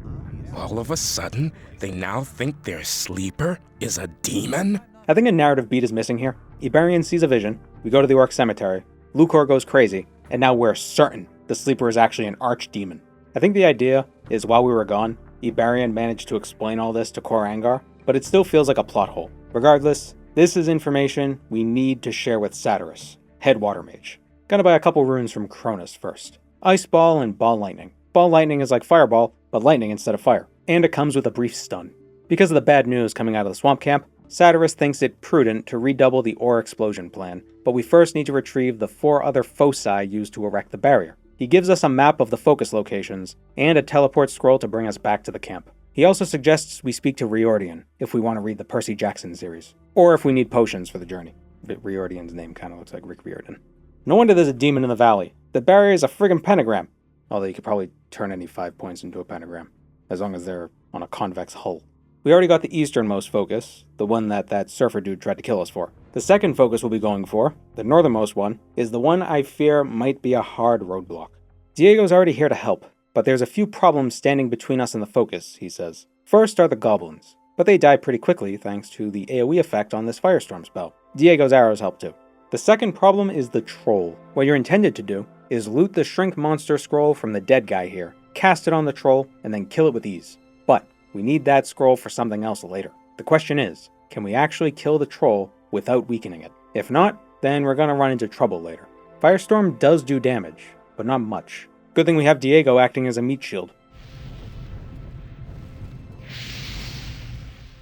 All of a sudden, they now think their sleeper is a demon? I think a narrative beat is missing here. Iberian sees a vision, we go to the orc cemetery, Lucor goes crazy, and now we're certain the sleeper is actually an archdemon. I think the idea is while we were gone, Iberian managed to explain all this to Korangar, but it still feels like a plot hole. Regardless, this is information we need to share with Satyrus, head water mage. Gotta buy a couple runes from Cronus first. Ice Ball and Ball Lightning. Ball Lightning is like Fireball, but lightning instead of fire. And it comes with a brief stun. Because of the bad news coming out of the swamp camp, Satyrus thinks it prudent to redouble the ore explosion plan, but we first need to retrieve the 4 other foci used to erect the barrier. He gives us a map of the focus locations, and a teleport scroll to bring us back to the camp. He also suggests we speak to Riordan if we want to read the Percy Jackson series, or if we need potions for the journey. Riordan's name kind of looks like Rick Riordan. No wonder there's a demon in the valley. The barrier is a friggin' pentagram. Although you could probably turn any 5 points into a pentagram, as long as they're on a convex hull. We already got the easternmost focus, the one that surfer dude tried to kill us for. The second focus we'll be going for, the northernmost one, is the one I fear might be a hard roadblock. Diego's already here to help, but there's a few problems standing between us and the focus, he says. First are the goblins, but they die pretty quickly thanks to the AoE effect on this firestorm spell. Diego's arrows help too. The second problem is the troll. What you're intended to do is loot the shrink monster scroll from the dead guy here, cast it on the troll, and then kill it with ease. But we need that scroll for something else later. The question is, can we actually kill the troll without weakening it? If not, then we're gonna run into trouble later. Firestorm does do damage, but not much. Good thing we have Diego acting as a meat shield.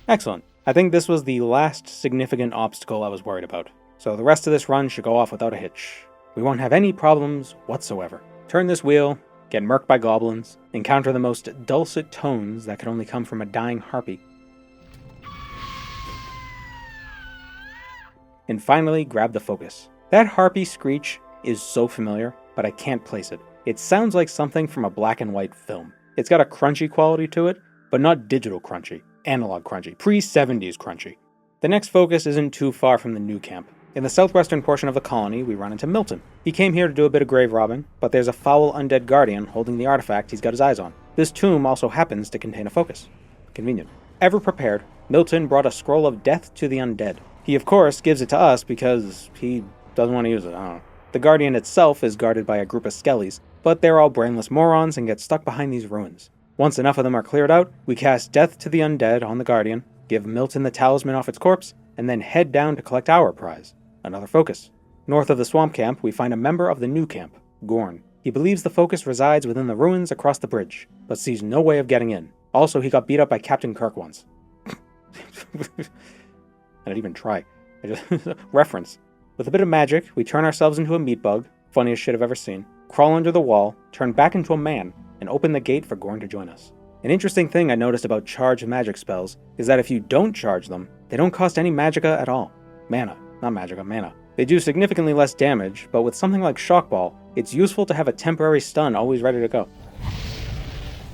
Excellent. I think this was the last significant obstacle I was worried about, so the rest of this run should go off without a hitch. We won't have any problems whatsoever. Turn this wheel, get murked by goblins, encounter the most dulcet tones that could only come from a dying harpy, and finally grab the focus. That harpy screech is so familiar, but I can't place it. It sounds like something from a black and white film. It's got a crunchy quality to it, but not digital crunchy, analog crunchy, pre-70s crunchy. The next focus isn't too far from the new camp. In the southwestern portion of the colony, we run into Milton. He came here to do a bit of grave robbing, but there's a foul undead guardian holding the artifact he's got his eyes on. This tomb also happens to contain a focus. Convenient. Ever prepared, Milton brought a scroll of death to the undead. He, of course, gives it to us because he doesn't want to use it, I don't know. The Guardian itself is guarded by a group of skellies, but they're all brainless morons and get stuck behind these ruins. Once enough of them are cleared out, we cast Death to the Undead on the Guardian, give Milton the talisman off its corpse, and then head down to collect our prize. Another focus. North of the swamp camp, we find a member of the new camp, Gorn. He believes the focus resides within the ruins across the bridge, but sees no way of getting in. Also, he got beat up by Captain Kirk once. I didn't even try. Reference. With a bit of magic, we turn ourselves into a meat bug, funniest shit I've ever seen, crawl under the wall, turn back into a man, and open the gate for Gorn to join us. An interesting thing I noticed about charged magic spells is that if you don't charge them, they don't cost any magicka at all. Mana. Not magicka, mana. They do significantly less damage, but with something like Shock Ball, it's useful to have a temporary stun always ready to go.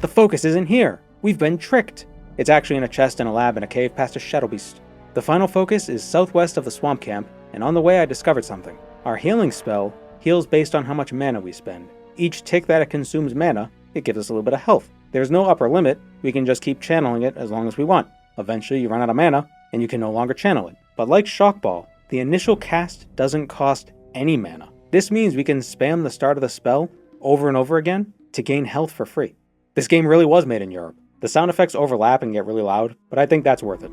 The focus isn't here! We've been tricked! It's actually in a chest in a lab in a cave past a shadow beast. The final focus is southwest of the swamp camp, and on the way I discovered something. Our healing spell heals based on how much mana we spend. Each tick that it consumes mana, it gives us a little bit of health. There's no upper limit, we can just keep channeling it as long as we want. Eventually you run out of mana, and you can no longer channel it. But like Shock Ball, the initial cast doesn't cost any mana. This means we can spam the start of the spell over and over again to gain health for free. This game really was made in Europe. The sound effects overlap and get really loud, but I think that's worth it.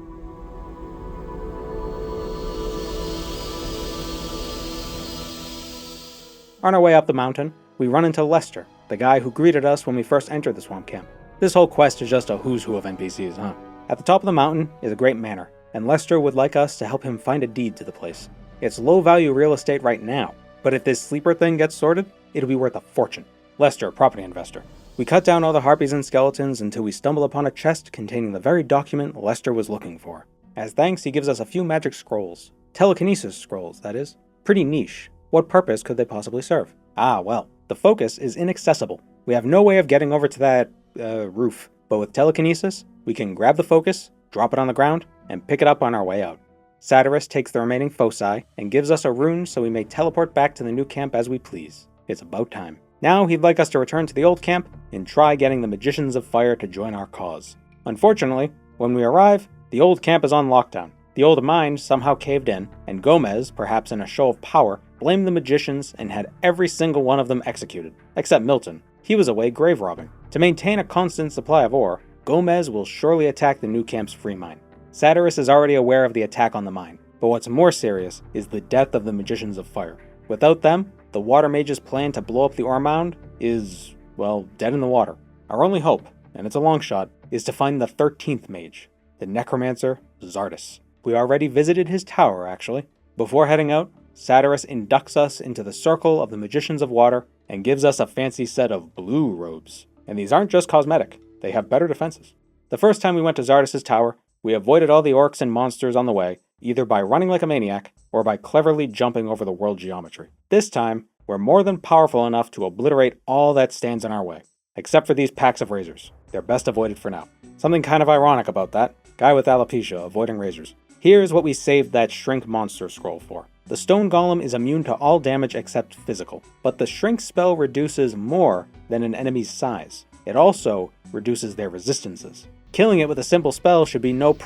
On our way up the mountain, we run into Lester, the guy who greeted us when we first entered the swamp camp. This whole quest is just a who's who of NPCs, huh? At the top of the mountain is a great manor, and Lester would like us to help him find a deed to the place. It's low-value real estate right now, but if this sleeper thing gets sorted, it'll be worth a fortune. Lester, property investor. We cut down all the harpies and skeletons until we stumble upon a chest containing the very document Lester was looking for. As thanks, he gives us a few magic scrolls. Telekinesis scrolls, that is. Pretty niche. What purpose could they possibly serve? Ah, well, the focus is inaccessible. We have no way of getting over to that, roof. But with telekinesis, we can grab the focus, drop it on the ground, and pick it up on our way out. Satyrus takes the remaining foci and gives us a rune so we may teleport back to the new camp as we please. It's about time. Now he'd like us to return to the old camp and try getting the Magicians of Fire to join our cause. Unfortunately, when we arrive, the old camp is on lockdown. The old mine somehow caved in, and Gomez, perhaps in a show of power, blamed the magicians and had every single one of them executed, except Milton. He was away grave robbing. To maintain a constant supply of ore, Gomez will surely attack the new camp's free mine. Satyrus is already aware of the attack on the mine, but what's more serious is the death of the Magicians of Fire. Without them, the water mage's plan to blow up the ore mound is, well, dead in the water. Our only hope, and it's a long shot, is to find the 13th mage, the necromancer Zardis. We already visited his tower, actually. Before heading out, Satyrus inducts us into the circle of the Magicians of Water and gives us a fancy set of blue robes. And these aren't just cosmetic, they have better defenses. The first time we went to Zardis' tower, we avoided all the orcs and monsters on the way, either by running like a maniac or by cleverly jumping over the world geometry. This time, we're more than powerful enough to obliterate all that stands in our way, except for these packs of razors. They're best avoided for now. Something kind of ironic about that. Guy with alopecia avoiding razors. Here's what we saved that shrink monster scroll for. The stone golem is immune to all damage except physical, but the shrink spell reduces more than an enemy's size. It also reduces their resistances. Killing it with a simple spell should be no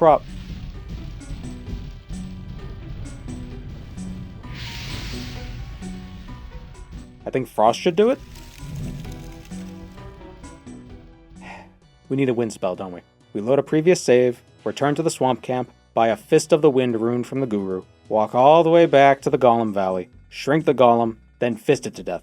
I think Frost should do it? We need a wind spell, don't we? We load a previous save, return to the swamp camp, buy a Fist of the Wind rune from the guru, walk all the way back to the Golem Valley, shrink the golem, then fist it to death.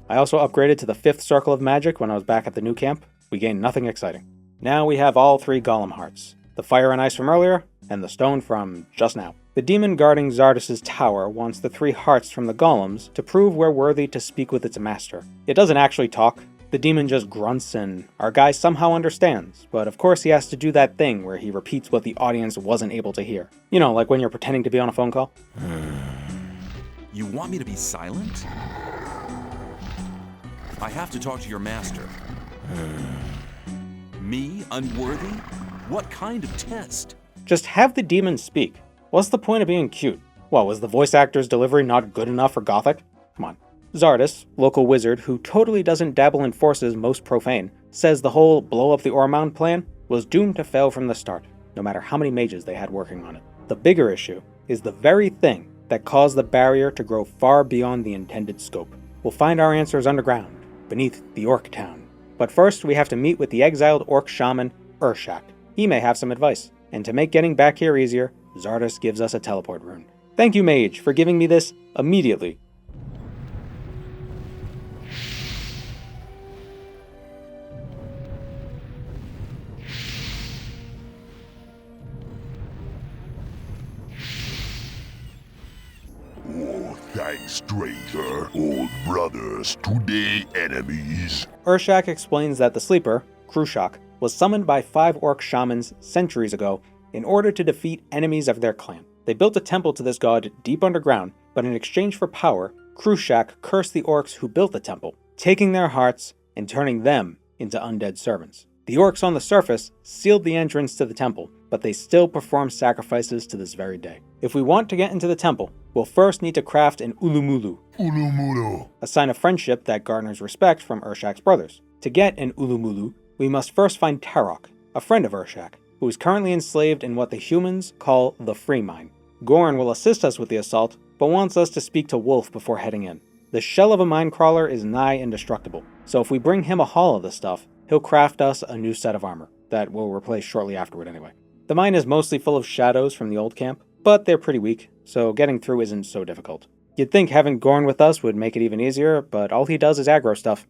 I also upgraded to the 5th Circle of Magic when I was back at the new camp. We gained nothing exciting. Now we have all 3 golem hearts. The fire and ice from earlier, and the stone from just now. The demon guarding Zardis' tower wants the 3 hearts from the golems to prove we're worthy to speak with its master. It doesn't actually talk. The demon just grunts and our guy somehow understands, but of course he has to do that thing where he repeats what the audience wasn't able to hear. You know, like when you're pretending to be on a phone call. You want me to be silent? I have to talk to your master. Me? Unworthy? What kind of test? Just have the demon speak. What's the point of being cute? What, was the voice actor's delivery not good enough for Gothic? Come on. Zardis, local wizard who totally doesn't dabble in forces most profane, says the whole blow up the ore mound plan was doomed to fail from the start, no matter how many mages they had working on it. The bigger issue is the very thing that caused the barrier to grow far beyond the intended scope. We'll find our answers underground, beneath the Orc Town. But first, we have to meet with the exiled Orc shaman, Urshak. He may have some advice, and to make getting back here easier, Xardus gives us a teleport rune. Thank you, mage, for giving me this immediately. Thanks, stranger. Old brothers, today enemies. Urshak explains that the Sleeper, Krushak, was summoned by 5 Orc shamans centuries ago in order to defeat enemies of their clan. They built a temple to this god deep underground, but in exchange for power, Krushak cursed the orcs who built the temple, taking their hearts and turning them into undead servants. The orcs on the surface sealed the entrance to the temple, but they still perform sacrifices to this very day. If we want to get into the temple, we'll first need to craft an Ulu Mulu, Ulu Mulu, a sign of friendship that garners respect from Urshak's brothers. To get an Ulu Mulu, we must first find Tarok, a friend of Urshak, who is currently enslaved in what the humans call the Free Mine. Gorn will assist us with the assault, but wants us to speak to Wolf before heading in. The shell of a mine crawler is nigh indestructible, so if we bring him a haul of the stuff, he'll craft us a new set of armor, that we'll replace shortly afterward anyway. The mine is mostly full of shadows from the old camp, but they're pretty weak, so getting through isn't so difficult. You'd think having Gorn with us would make it even easier, but all he does is aggro stuff.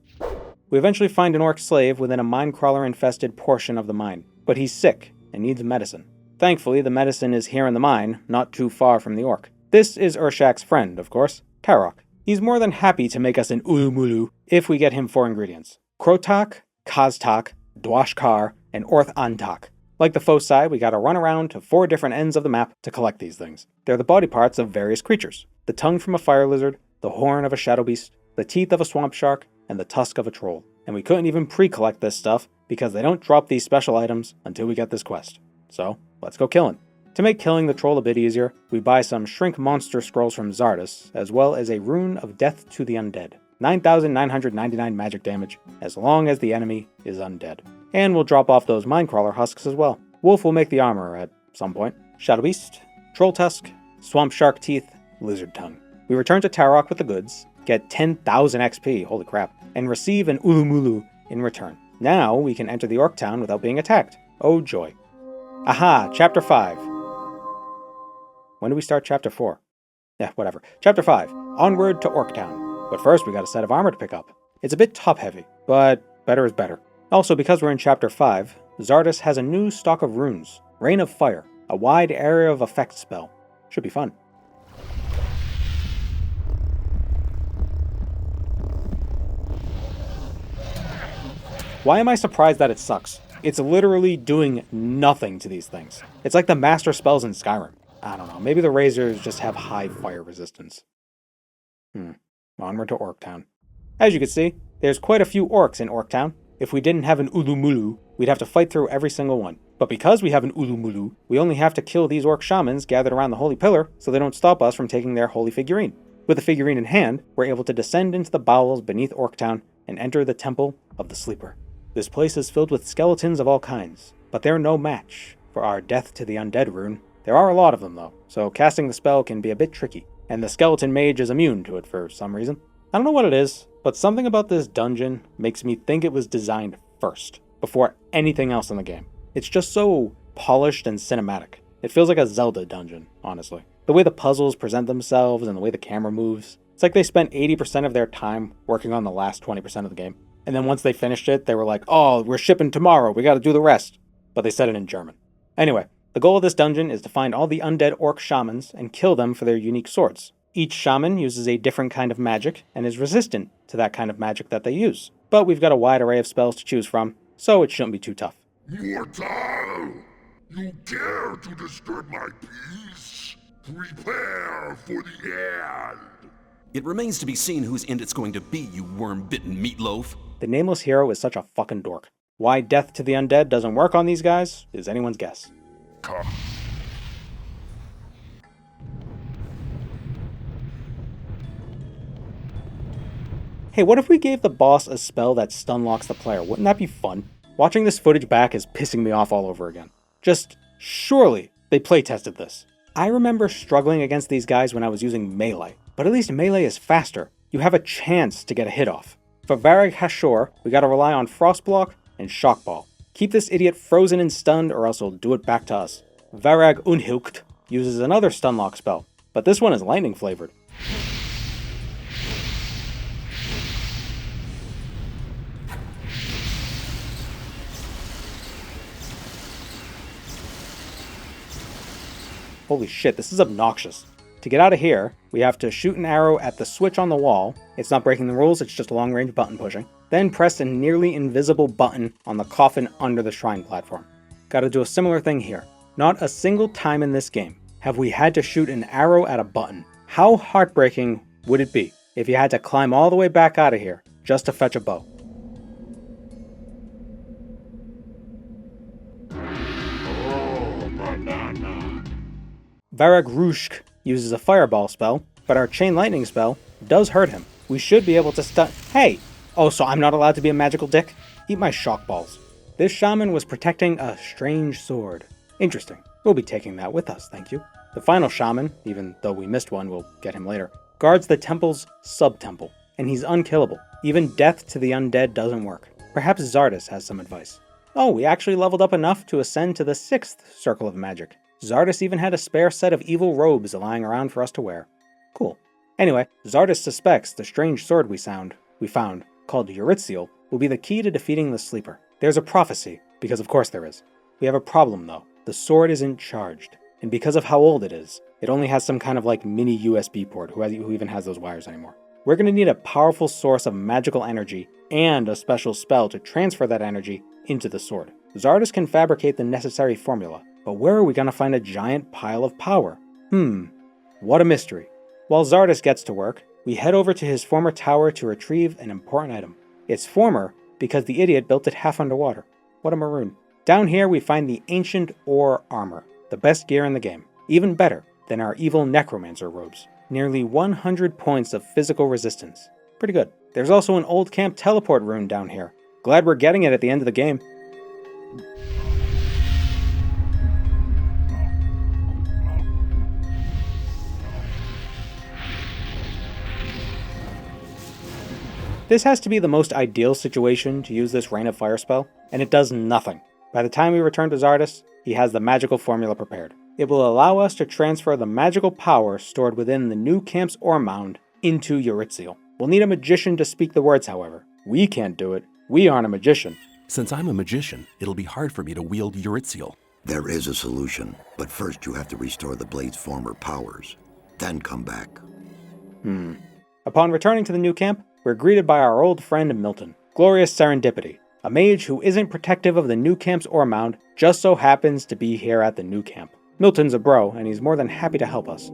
We eventually find an orc slave within a mine crawler infested portion of the mine, but he's sick and needs medicine. Thankfully, the medicine is here in the mine, not too far from the orc. This is Urshak's friend, of course, Tarok. He's more than happy to make us an Ulu Mulu if we get him 4 ingredients: Krotak, Kaztak, Dwashkar, and Orth Antak. Like the foci, we gotta run around to 4 different ends of the map to collect these things. They're the body parts of various creatures: the tongue from a fire lizard, the horn of a shadow beast, the teeth of a swamp shark, and the tusk of a troll. And we couldn't even pre-collect this stuff because they don't drop these special items until we get this quest. So, let's go killing. To make killing the troll a bit easier, we buy some shrink monster scrolls from Xardus, as well as a rune of death to the undead. 9,999 magic damage, as long as the enemy is undead. And we'll drop off those minecrawler husks as well. Wolf will make the armor at some point. Shadow Beast, Troll Tusk, Swamp Shark Teeth, Lizard Tongue. We return to Tarok with the goods, get 10,000 XP, holy crap, and receive an Ulu Mulu in return. Now we can enter the Orc Town without being attacked. Oh joy. Aha, Chapter 5. When do we start Chapter 4? Yeah, whatever. Chapter 5. Onward to Orc Town. But first we got a set of armor to pick up. It's a bit top heavy, but better is better. Also, because we're in Chapter 5, Xardus has a new stock of runes. Rain of Fire, a wide area of effect spell. Should be fun. Why am I surprised that it sucks? It's literally doing nothing to these things. It's like the master spells in Skyrim. I don't know, maybe the razors just have high fire resistance. Onward to Orc Town. As you can see, there's quite a few orcs in Orc Town. If we didn't have an Ulu Mulu, we'd have to fight through every single one. But because we have an Ulu Mulu, we only have to kill these orc shamans gathered around the Holy Pillar so they don't stop us from taking their holy figurine. With the figurine in hand, we're able to descend into the bowels beneath Orc Town and enter the Temple of the Sleeper. This place is filled with skeletons of all kinds, but they're no match for our Death to the Undead rune. There are a lot of them though, so casting the spell can be a bit tricky, and the skeleton mage is immune to it for some reason. I don't know what it is, but something about this dungeon makes me think it was designed first, before anything else in the game. It's just so polished and cinematic. It feels like a Zelda dungeon, honestly. The way the puzzles present themselves and the way the camera moves, it's like they spent 80% of their time working on the last 20% of the game. And then once they finished it, they were like, oh, we're shipping tomorrow, we gotta do the rest. But they said it in German. Anyway, the goal of this dungeon is to find all the undead orc shamans and kill them for their unique swords. Each shaman uses a different kind of magic and is resistant to that kind of magic that they use. But we've got a wide array of spells to choose from, so it shouldn't be too tough. Mortal! You dare to disturb my peace? Prepare for the end! It remains to be seen whose end it's going to be, you worm-bitten meatloaf. The nameless hero is such a fucking dork. Why Death to the Undead doesn't work on these guys is anyone's guess. Come. Hey, what if we gave the boss a spell that stun locks the player? Wouldn't that be fun? Watching this footage back is pissing me off all over again. Just, surely, they playtested this. I remember struggling against these guys when I was using melee, but at least melee is faster. You have a chance to get a hit off. For Varag Hashor, we gotta rely on Frostblock and Shockball. Keep this idiot frozen and stunned or else he'll do it back to us. Varag Unhilkt uses another stunlock spell, but this one is lightning flavored. Holy shit, this is obnoxious. To get out of here, we have to shoot an arrow at the switch on the wall. It's not breaking the rules, it's just long-range button pushing. Then press a nearly invisible button on the coffin under the shrine platform. Gotta do a similar thing here. Not a single time in this game have we had to shoot an arrow at a button. How heartbreaking would it be if you had to climb all the way back out of here just to fetch a bow? Varag Rushk uses a fireball spell, but our chain lightning spell does hurt him. We should be able to stun— Hey! Oh, so I'm not allowed to be a magical dick? Eat my shock balls. This shaman was protecting a strange sword. Interesting. We'll be taking that with us, thank you. The final shaman, even though we missed one, we'll get him later, guards the temple's sub-temple, and he's unkillable. Even death to the undead doesn't work. Perhaps Zardis has some advice. Oh, we actually leveled up enough to ascend to the 6th Circle of Magic. Zardis even had a spare set of evil robes lying around for us to wear. Cool. Anyway, Zardis suspects the strange sword we found, called Eurytziel, will be the key to defeating the Sleeper. There's a prophecy, because of course there is. We have a problem though. The sword isn't charged, and because of how old it is, it only has some kind of like mini USB port. Who even has those wires anymore? We're going to need a powerful source of magical energy and a special spell to transfer that energy into the sword. Zardis can fabricate the necessary formula, but where are we going to find a giant pile of power? What a mystery. While Zardis gets to work, we head over to his former tower to retrieve an important item. It's former because the idiot built it half underwater. What a maroon. Down here we find the ancient ore armor, the best gear in the game. Even better than our evil necromancer robes. Nearly 100 points of physical resistance. Pretty good. There's also an old camp teleport rune down here. Glad we're getting it at the end of the game. This has to be the most ideal situation to use this Rain of Fire spell, and it does nothing. By the time we return to Zardis, he has the magical formula prepared. It will allow us to transfer the magical power stored within the new camp's ore mound into Eurytziel. We'll need a magician to speak the words, however. We can't do it. We aren't a magician. Since I'm a magician, it'll be hard for me to wield Eurytziel. There is a solution, but first you have to restore the blade's former powers. Then come back. Upon returning to the new camp, we're greeted by our old friend Milton. Glorious serendipity. A mage who isn't protective of the new camp's ore mound just so happens to be here at the new camp. Milton's a bro, and he's more than happy to help us.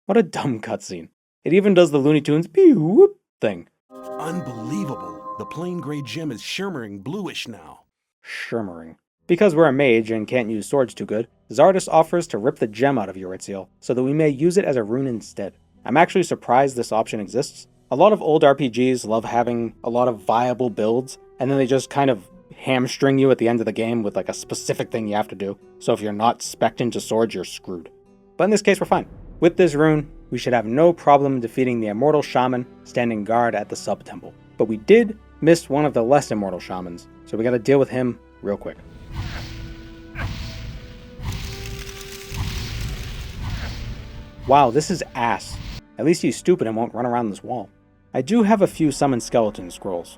What a dumb cutscene. It even does the Looney Tunes pew thing. Unbelievable. The plain gray gem is shimmering bluish now. Shimmering. Because we're a mage and can't use swords too good, Zardis offers to rip the gem out of Eurytziel so that we may use it as a rune instead. I'm actually surprised this option exists. A lot of old RPGs love having a lot of viable builds, and then they just kind of hamstring you at the end of the game with like a specific thing you have to do. So if you're not spec'd into swords, you're screwed. But in this case, we're fine. With this rune, we should have no problem defeating the immortal shaman standing guard at the sub-temple. But we did miss one of the less immortal shamans, so we gotta deal with him real quick. Wow, this is ass. At least he's stupid and won't run around this wall. I do have a few summon skeleton scrolls.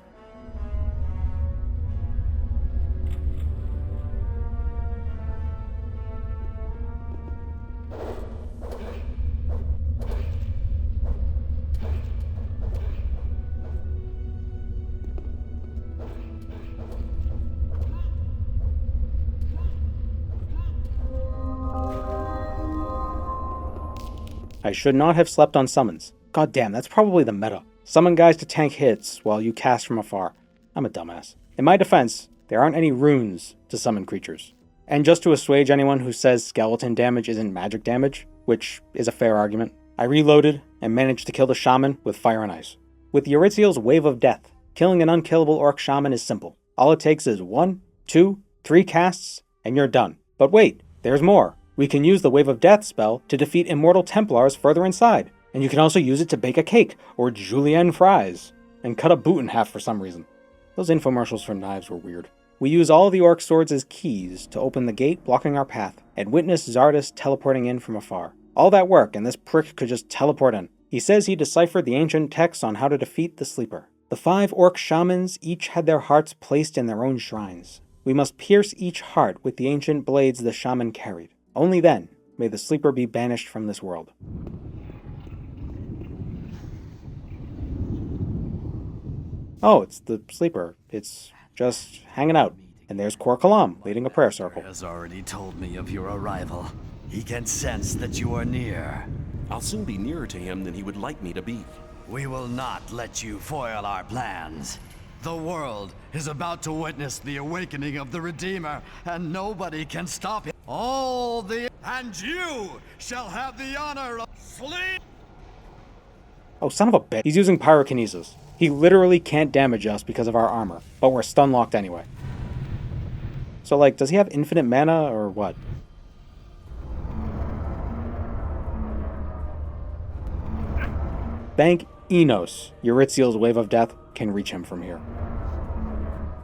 I should not have slept on summons. God damn, that's probably the meta. Summon guys to tank hits while you cast from afar. I'm a dumbass. In my defense, there aren't any runes to summon creatures. And just to assuage anyone who says skeleton damage isn't magic damage, which is a fair argument, I reloaded and managed to kill the shaman with fire and ice. With Eurythiel's Wave of Death, killing an unkillable orc shaman is simple. All it takes is 1, 2, 3 casts, and you're done. But wait, there's more. We can use the Wave of Death spell to defeat immortal Templars further inside, and you can also use it to bake a cake, or julienne fries, and cut a boot in half for some reason. Those infomercials for knives were weird. We use all the orc swords as keys to open the gate blocking our path, and witness Zardus teleporting in from afar. All that work, and this prick could just teleport in. He says he deciphered the ancient texts on how to defeat the Sleeper. The 5 orc shamans each had their hearts placed in their own shrines. We must pierce each heart with the ancient blades the shaman carried. Only then may the Sleeper be banished from this world. Oh, it's the Sleeper. It's just hanging out. And there's Kor Kalam leading a prayer circle. Has already told me of your arrival. He can sense that you are near. I'll soon be nearer to him than he would like me to be. We will not let you foil our plans. The world is about to witness the awakening of the Redeemer, and nobody can stop it. And you shall have the honor of sleep. Oh, son of a bitch. He's using pyrokinesis. He literally can't damage us because of our armor, but we're stun locked anyway. So, like, does he have infinite mana or what? Thank Enos, Eurythiel's Wave of Death can reach him from here.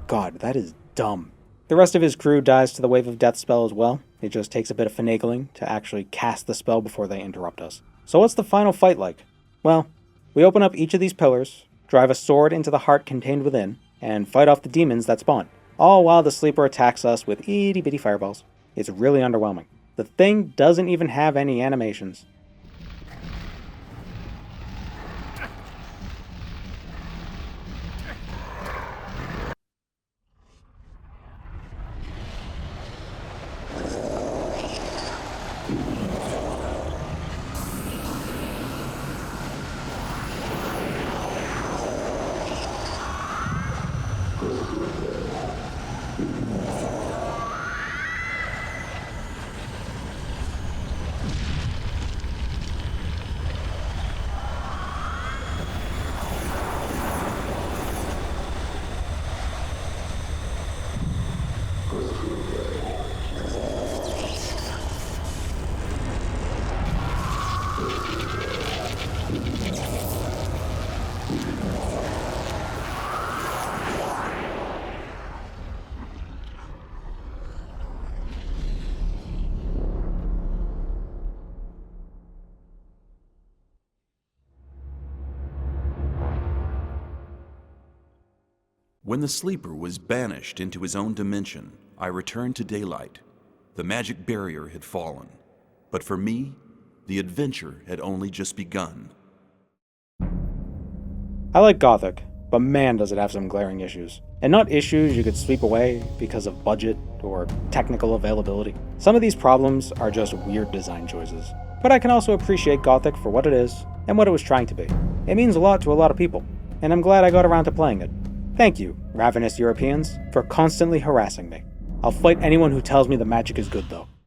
God, that is dumb. The rest of his crew dies to the Wave of Death spell as well. It just takes a bit of finagling to actually cast the spell before they interrupt us. So what's the final fight like? Well, we open up each of these pillars, drive a sword into the heart contained within, and fight off the demons that spawn. All while the Sleeper attacks us with itty-bitty fireballs. It's really underwhelming. The thing doesn't even have any animations. When the Sleeper was banished into his own dimension, I returned to daylight. The magic barrier had fallen. But for me, the adventure had only just begun. I like Gothic, but man does it have some glaring issues. And not issues you could sweep away because of budget or technical availability. Some of these problems are just weird design choices. But I can also appreciate Gothic for what it is and what it was trying to be. It means a lot to a lot of people, and I'm glad I got around to playing it. Thank you, ravenous Europeans, for constantly harassing me. I'll fight anyone who tells me the magic is good though.